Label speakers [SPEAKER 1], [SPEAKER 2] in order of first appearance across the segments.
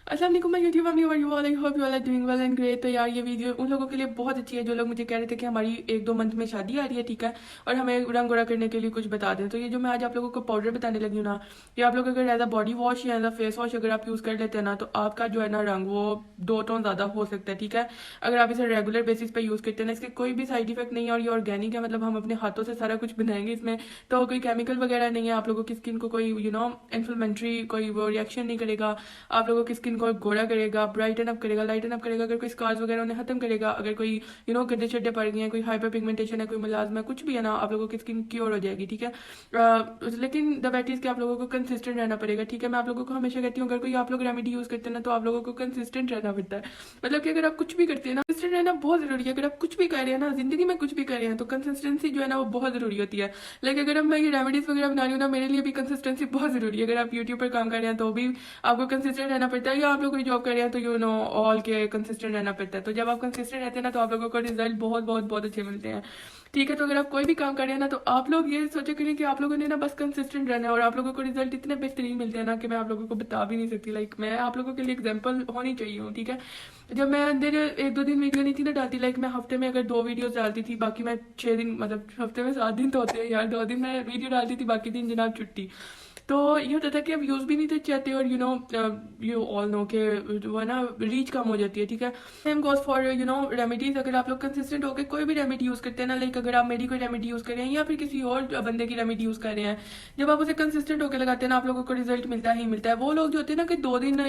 [SPEAKER 1] अस्सलाम वालेकुम my YouTube family, how are you all? I hope you all are doing well and great. तो यार ये video उन लोगों के लिए बहुत अच्छी है जो लोग मुझे कह रहे थे कि हमारी 1-2 मंथ में शादी आ रही है, ठीक है, और हमें रंग गोरा करने के लिए कुछ बता दें। तो ये जो मैं आज आप लोगों को पाउडर बताने लगी हूँ ना, ये आप लोग अगर एज अ बॉडी वॉश या एज अ फेस वॉश अगर आप यूज़ कर लेते हैं ना, तो आपका जो है ना रंग वो 2 टोन ज़्यादा हो सकता है, ठीक है। अगर आप इसे रेगुलर बेसिस पे यूज़ करते हैं ना, इसके कोई भी साइड इफेक्ट नहीं है और ये ऑर्गेनिक है, मतलब हम अपने हाथों से सारा कुछ बनाएंगे इसमें, तो कोई केमिकल वगैरह नहीं है। आप लोगों की स्किन को कोई इन्फ्लेमेटरी कोई वो रिएक्शन नहीं करेगा। आप लोगों की स्किन को गोरा करेगा, ब्राइटन अप करेगा, लाइटन अप करेगा। अगर कोई स्कार्स वगैरह उन्हें खत्म करेगा, अगर कोई गड्ढे छड्डे पड़ गए हैं, कोई हाइपर पिगमेंटेशन है, कोई मलाजमा कुछ भी है ना, आप लोगों की स्किन क्योर हो जाएगी, ठीक है। लेकिन द बेट इज कि आप लोगों को कंसिस्टेंट रहना पड़ेगा, ठीक है। मैं आप लोगों को हमेशा कहती हूँ अगर कोई आप लोग रेमेडी यूज करते हैं ना, तो आप लोगों को कंसिस्टेंट रहना पड़ता है। मतलब कि अगर आप कुछ भी करते हैं ना, कंसिस्टेंट रहना बहुत जरूरी है। अगर आप कुछ भी कर रहे हैं ना जिंदगी में, कुछ भी कर रहे हैं, तो कंसिस्टेंसी जो है ना वो बहुत जरूरी होती है। लाइक अगर मैं ये रेमेडीज वगैरह बना रही हूँ ना, मेरे लिए भी कंसिस्टेंसी बहुत जरूरी है। अगर आप यूट्यूब पर काम कर रहे हैं तो भी आपको कंसिस्टेंट रहना पड़ता है, या आप लोग कोई जॉब कर रहे हैं तो ऑल के कंसिस्टेंट रहना पड़ता है। तो जब आप कंसिस्टेंट रहते हैं ना, तो आप लोगों को रिजल्ट बहुत बहुत बहुत अच्छे मिलते हैं, ठीक है। तो अगर आप कोई भी काम कर रहे हैं ना, तो आप लोग ये सोचे करें कि आप लोगों ने ना बस कंसिस्टेंट रहना है, और आप लोगों को रिजल्ट इतने बेहतरीन मिलते हैं ना कि मैं आप लोगों को बता भी नहीं सकती। लाइक मैं आप लोगों के लिए एग्जाम्पल होनी चाहिए हूँ, ठीक है। जब मैं अंदर 1-2 दिन वीडियो नहीं थी ना डालती, लाइक मैं हफ्ते में अगर 2 वीडियोस डालती थी, बाकी मैं 6 दिन, मतलब हफ्ते में 7 दिन तो होते हैं यार, 2 दिन मैं वीडियो डालती थी, बाकी दिन जनाब छुट्टी। तो ये होता था कि अब यूज़ भी नहीं थे चाहते, और यू ऑल नो के वो है ना रीच कम हो जाती है, ठीक है। Same goes for remedies. अगर आप लोग कंसिस्टेंट होकर कोई भी रेमेडी यूज़ करते हैं ना, लाइक अगर आप मेरी कोई रेमेडी यूज़ कर रहे हैं या फिर किसी और बंदे की रेमेडी यूज़ कर रहे हैं, जब आप उसे कंसिस्टेंट होकर लगाते हैं ना, आप लोगों को रिजल्ट मिलता ही मिलता है। वो लोग जो होते हैं ना कि 2 दिन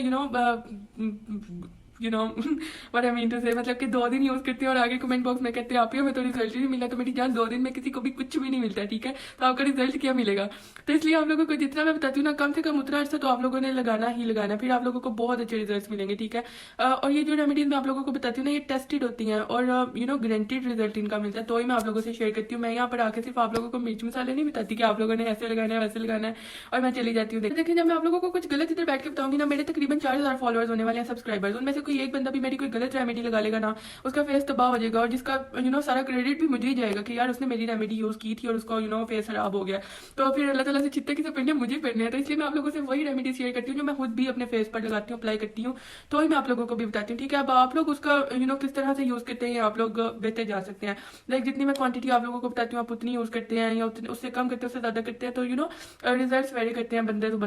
[SPEAKER 1] you know what I mean to say, मतलब कि 2 दिन यूज करते हैं और आगे कमेंट बॉक्स में कहते हैं आप ही हमें तो रिजल्ट ही नहीं मिला। तो मेरी जान 2 दिन में किसी को भी कुछ भी नहीं मिलता है, ठीक है। तो आपका रिजल्ट क्या मिलेगा? तो इसलिए आप लोगों को जितना मैं बताती हूँ ना, कम से कम उतना अर्सा तो आप लोगों ने लगाना ही लगाना है, फिर आप लोगों को बहुत अच्छे रिजल्ट मिलेंगे, ठीक है। और ये जो रेमेडीज मैं आप लोगों को बताती हूँ ना, ये टेस्टेड होती हैं और गारंटीड रिजल्ट इनका मिलता है। तो ही मैं आप लोगों से शेयर करती हूँ। मैं यहाँ पर आके सिर्फ आप लोगों को मिर्च मसाले नहीं बताती कि आप लोगों ने ऐसे लगाना है वैसे लगाना है और मैं चली जाती हूँ। देखिए जब मैं आप लोगों को कुछ गलत इधर बैठ के बताऊंगी ना, मेरे तकरीबन 4000 फॉलोअर्स होने वाले हैं, सब्सक्राइबर्स। उनमें से कोई एक बंदा भी मेरी कोई गलत रेमेडी लगा लेगा ना, उसका फेस तबाह हो जाएगा, और जिसका सारा क्रेडिट भी मुझे ही जाएगा कि यार उसने मेरी रेमेडी यूज की थी और उसका फेस खराब हो गया। तो फिर अल्लाह ताला से चित्ते की पढ़ने मुझे पढ़ने हैं। तो इसलिए मैं आप लोगों से वही रेमेडी शेयर करती हूँ जो मैं खुद भी अपने फेस पर लगाती हूँ, अप्लाई करती हूँ। तो ही मैं आप लोगों को भी बताती हूँ, ठीक है। अब आप लोग उसका किस तरह से यूज करते हैं आप लोग बेहतर जा सकते हैं। लाइक जितनी मैं क्वांटिटी आप लोगों को बताती हूँ आप उतनी यूज करते हैं, या उससे कम करते हैं, उससे ज्यादा करते हैं, तो रिजल्ट वेरी करते हैं। बंदा तो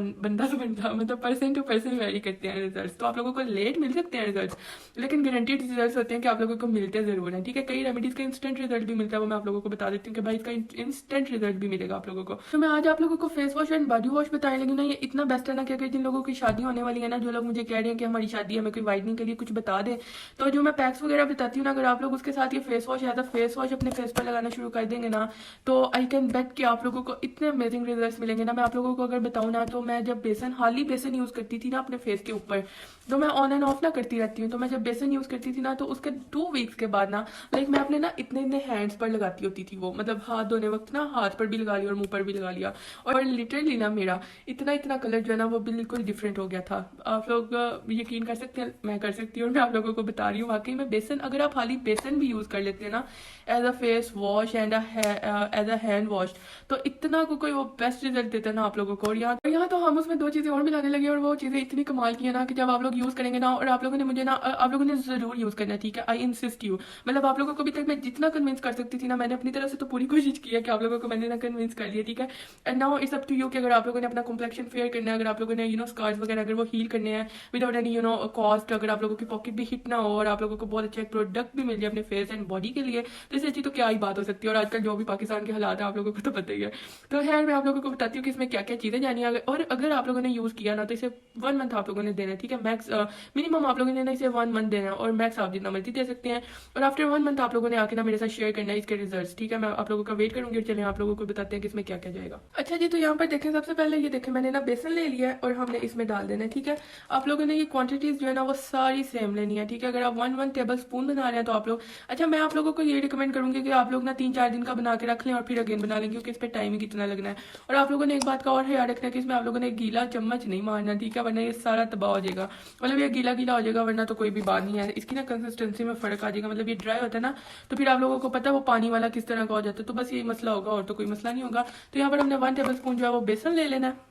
[SPEAKER 1] बंदा मतलब पर्सन टू पर्सन वेरी करते हैं रिजल्ट। तो आप लोगों को लेट मिल सकते हैं रिजल्ट, लेकिन गारंटीड रिजल्ट होते हैं कि आप लोगों को मिलते जरूर हैं, ठीक है। कई रेमेडीज का इंस्टेंट रिजल्ट भी मिलता है, वो मैं आप लोगों को बता देती हूँ कि भाई इसका इंस्टेंट रिजल्ट भी मिलेगा आप लोगों को। तो मैं आज आप लोगों को face wash and body wash बताने लगी ना, ये इतना बेस्ट है ना कि अगर जिन लोगों की शादी होने वाली है ना, जो लोग मुझे कह रहे हैं कि हमारी शादी है, हमें कोई वाइटनिंग के लिए कुछ बता दे, तो जो मैं पैक्स वगैरह बताती हूँ ना, अगर आप लोग उसके साथ ये face wash as a face wash अपने फेस पर लगाना शुरू कर देंगे ना, तो आई कैन बेट कि आप लोगों को इतने अमेजिंग रिजल्ट मिलेंगे ना। मैं आप लोगों को अगर बताऊँ ना, तो मैं जब हाली बेसन यूज करती थी ना अपने फेस के ऊपर, तो मैं ऑन एंड ऑफ ना करती रहती हूँ। तो मैं जब बेसन यूज करती थी ना, तो उसके 2 वीक्स के बाद ना, लाइक मैं अपने ना इतने इतने हैंड्स पर लगाती होती थी वो, मतलब हाथ धोने वक्त ना हाथ पर भी लगा लिया और मुंह पर भी लगा लिया, और लिटरली ना मेरा इतना इतना कलर जो है ना वो बिल्कुल डिफरेंट हो गया था। आप लोग यकीन कर सकते हैं, मैं कर सकती हूँ, और मैं आप लोगों को बता रही हूँ वाकई में बेसन, अगर आप खाली बेसन भी यूज कर लेते हैं ना as a face wash and as a hand wash, तो इतना को कोई वो बेस्ट रिजल्ट देता है ना आप लोगों को। और यहाँ तो हम उसमें 2 चीजें और मिलाने लगे, और वो चीजें इतनी कमाल की है ना कि जब आप लोग यूज करेंगे ना, और आप लोगों ने मुझे ना, आप लोगों ने जरूर यूज करना है, ठीक है। आई इंसिस्ट यू, मतलब आप लोगों को भी तक मैं जितना कन्विंस कर सकती थी ना, मैंने अपनी तरफ से तो पूरी कोशिश की है कि आप लोगों को मैंने ना कन्विंस कर लिया, ठीक है। And now it's up to you कि अगर आप लोगों ने अपना कॉम्प्लेक्शन फेयर करना है, अगर आप लोगों ने स्कार्स वगैरह अगर वो हील करने हैं विदाउट एनी कॉस्ट, अगर आप लोगों की पॉकेट भी हिट ना हो और आप लोगों को बहुत अच्छा एक प्रोडक्ट भी मिल जाए अपने फेस एंड बॉडी के लिए, तो इससे अच्छी तो क्या ही बात हो सकती है। और आजकल जो भी पाकिस्तान के हालात है आप लोगों को तो पता ही है। तो खैर मैं आप लोगों को बताती हूँ कि इसमें क्या क्या चीजें जानी है। और अगर आप लोगों ने यूज किया ना, तो इसे 1 मंथ आप लोगों ने देना है, ठीक है। मैक्स मिनिमम आप लोगों ने ना इसे 1 मंथ देना है, और मैक्स आप जितना मर्जी दे सकते हैं। और आफ्टर 1 मंथ आप लोगों ने आके ना मेरे साथ शेयर करना है इसके रिजल्ट, ठीक है। मैं आप लोगों का वेट करूंगी, और चलिए आप लोगों को बताते हैं कि इसमें क्या क्या जाएगा। अच्छा जी, तो यहाँ पर देखें, सबसे पहले ये देखें मैंने ना बेसन ले लिया है और हमने इसमें डाल देना है, ठीक है। आप लोगों ने ये क्वांटिटीज जो है ना वो सारी सेम लेनी है, ठीक है। अगर आप 1 टेबल स्पून बना रहे हैं तो आप लोग, अच्छा मैं आप लोगों को ये रिकमेंड करूंगी कि आप लोग ना 3-4 दिन का बना के रख लें और फिर अगेन बना लें, क्योंकि इस पर टाइम ही कितना लगना है। और आप लोगों ने एक बात का और ख्याल रखना है कि इसमें आप लोगों ने गीला चम्मच नहीं मारना, ठीक है, वरना ये सारा तबाह हो जाएगा। मतलब ये गीला गीला हो जाएगा, वरना तो कोई भी बात नहीं है। इसकी ना कंसिस्टेंसी में फर्क आ जाएगा, मतलब ये ड्राई होता है ना, तो फिर आप लोगों को पता है वो पानी वाला किस तरह का हो जाता है। तो बस यही मसला होगा, और तो कोई मसला नहीं होगा। तो यहाँ पर हमने 1 टेबल स्पून जो है वो बेसन ले लेना है।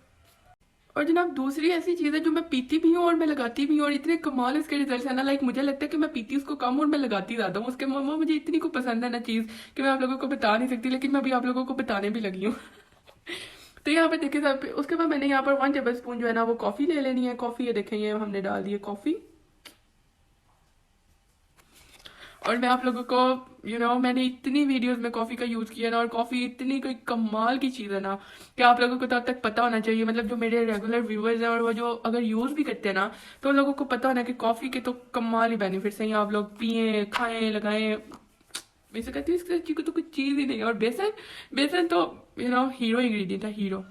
[SPEAKER 1] और जनाब दूसरी ऐसी चीज़ है जो मैं पीती भी हूँ और मैं लगाती भी हूँ, और इतने कमाल इसके रिजल्ट है ना, लाइक मुझे लगता है कि मैं पीती उसको कम और मैं लगाती ज़्यादा हूँ उसके, वो मुझे इतनी को पसंद है ना चीज़ कि मैं आप लोगों को बता नहीं सकती, लेकिन मैं अभी आप लोगों को बताने भी लगी हूँ। तो यहाँ पे देखिए साहब, उसके बाद मैंने यहाँ पर 1 टेबल स्पून जो है ना वो कॉफ़ी ले लेनी है। कॉफ़ी ये देखें, ये हमने डाल दी है कॉफ़ी। और मैं आप लोगों को मैंने इतनी वीडियोस में कॉफ़ी का यूज़ किया ना, और कॉफ़ी इतनी कोई कमाल की चीज़ है ना कि आप लोगों को तो अब तक पता होना चाहिए, मतलब जो मेरे रेगुलर व्यूअर्स हैं और वो जो अगर यूज़ भी करते हैं ना, तो उन लोगों को पता होना कि कॉफ़ी के तो कमाल ही बेनिफिट्स हैं। आप लोग पिए, खाएं, लगाएं। वैसे कहती हूँ इससे अच्छी को तो कुछ चीज़ ही नहीं है। और बेसन, बेसन तो हीरो इंग्रेडिएंट है, हीरो।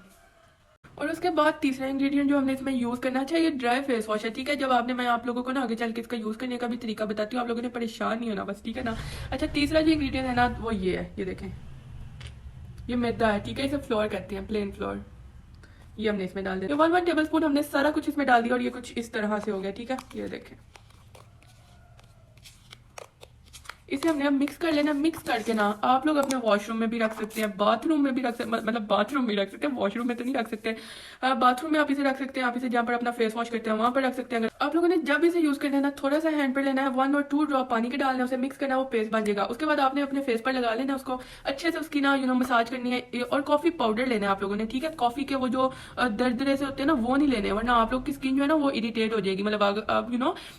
[SPEAKER 1] और उसके बाद तीसरा इंग्रेडिएंट जो हमने इसमें यूज करना चाहिए, ये ड्राई फेस वॉश है, ठीक है। जब आपने, मैं आप लोगों को ना आगे चल के इसका यूज करने का भी तरीका बताती हूँ, आप लोगों ने परेशान नहीं होना बस, ठीक है ना। अच्छा, तीसरा जो इंग्रेडिएंट है ना वो ये है, ये देखें, ये मैदा है, ठीक है। इसे फ्लोर कहते हैं, प्लेन फ्लोर। ये हमने इसमें डाल दिया, 1 टेबल स्पून हमने सारा कुछ इसमें डाल दिया, और ये कुछ इस तरह से हो गया, ठीक है। ये देखें, इसे हमने अब मिक्स कर लेना। मिक्स करके ना आप लोग अपने वॉशरूम में भी रख सकते हैं, बाथरूम में भी रख सकते, मतलब बाथरूम में रख सकते हैं, वॉशरूम में तो नहीं रख सकते। बाथरूम में आप इसे रख सकते हैं, आप इसे जहाँ पर अपना फेस वॉश करते हैं वहां पर रख सकते हैं। अगर आप लोगों ने जब इसे यूज करना है ना, थोड़ा सा हैंड पर लेना है, 1 और 2 ड्रॉप पानी के डालना है, उसे मिक्स करना है, वो पेस्ट बन जाएगा। उसके बाद आपने अपने फेस पर लगा लेना उसको अच्छे से, उसकी ना मसाज करनी है। और कॉफी पाउडर लेना है आप लोगों ने, ठीक है। कॉफी के वो जो दरदरे से होते हैं ना वो नहीं लेने, वरना आप लोग की स्किन जो है ना वो इरिटेट हो जाएगी। मतलब आप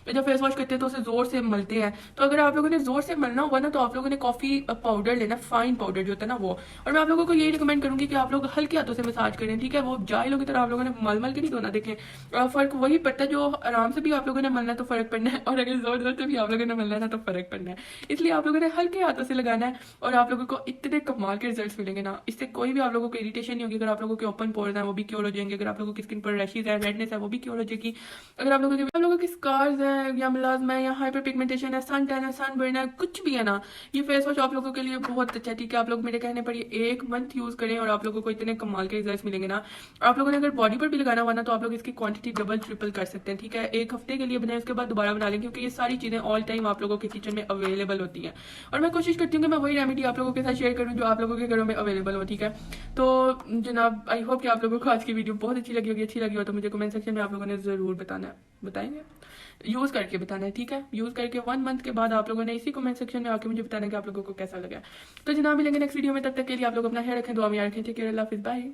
[SPEAKER 1] जब फेस वॉश करते हैं तो उसे जोर से मलते हैं, तो अगर आप लोगों ने जोर से मलना होगा ना तो आप लोगों ने कॉफी पाउडर लेना, फाइन पाउडर जो होता है ना वो। और मैं आप लोगों को यही रिकमेंड करूंगी कि आप लोग हल्के हाथों से मसाज करें, ठीक है। वो जाइलों की तरह आप लोगों ने मल मल के नहीं धोना। देखें, फर्क वही पड़ता है, जो आराम से भी आप लोगों ने मलना है तो फर्क पड़ना है, और अगर जोर जोर से भी आप लोगों ने मलना है ना तो फर्क पड़ना है। इसलिए आप लोगों ने हल्के हाथों से लगाना है, और आप लोगों को इतने कमाल के रिजल्ट मिलेंगे ना, इससे कोई भी आप लोगों को इरिटेशन नहीं होगी। अगर आप लोगों के ओपन पोर्स हैं वो भी क्योर हो जाएंगे, अगर आप लोगों की स्किन पर रैशेज है, रेडनेस है, वो भी क्योर हो जाएगी। अगर आप लोगों की स्कार्स है, या मिलाजमा है, या हाइपर पिगमेंटेशन है, सन टैन है, सन बर्न है, कुछ भी है ना, ये फेस वॉश आप लोगों के लिए बहुत अच्छा है, ठीक है। आप लोग मेरे कहने पर ये 1 मंथ यूज करें और आप लोगों को इतने कमाल के रिजल्ट मिलेंगे ना। आप लोगों ने अगर बॉडी पर भी लगाना हुआ ना तो आप लोग इसकी क्वांटिटी डबल ट्रिपल कर सकते हैं, ठीक है। 1 हफ्ते के लिए बनाए, उसके बाद दोबारा बना लें, क्योंकि ये सारी चीजें ऑल टाइम आप लोगों के किचन में अवेलेबल होती हैं। और मैं कोशिश करती हूँ कि मैं वही रेमेडी आप लोगों के साथ शेयर करूँ जो आप लोगों के घरों में अवेलेबल हो, ठीक है। तो जनाब, आई होप कि आप लोगों को आज की वीडियो बहुत अच्छी लगी होगी। अच्छी लगी हो तो मुझे कमेंट सेक्शन में आप लोगों ने जरूर बताना है, बताएंगे, यूज करके बताना है, ठीक है। यूज करके 1 मंथ के बाद आप लोगों ने इसी कमेंट सेक्शन में आके मुझे बताना कि आप लोगों को कैसा लगा। तो जनाब मिलेंगे नेक्स्ट वीडियो में, तब तक के लिए आप लोग अपना ख्याल रखें, दुआ में याद रखें। टेक केयर, अल्लाह हाफिज़, बाय।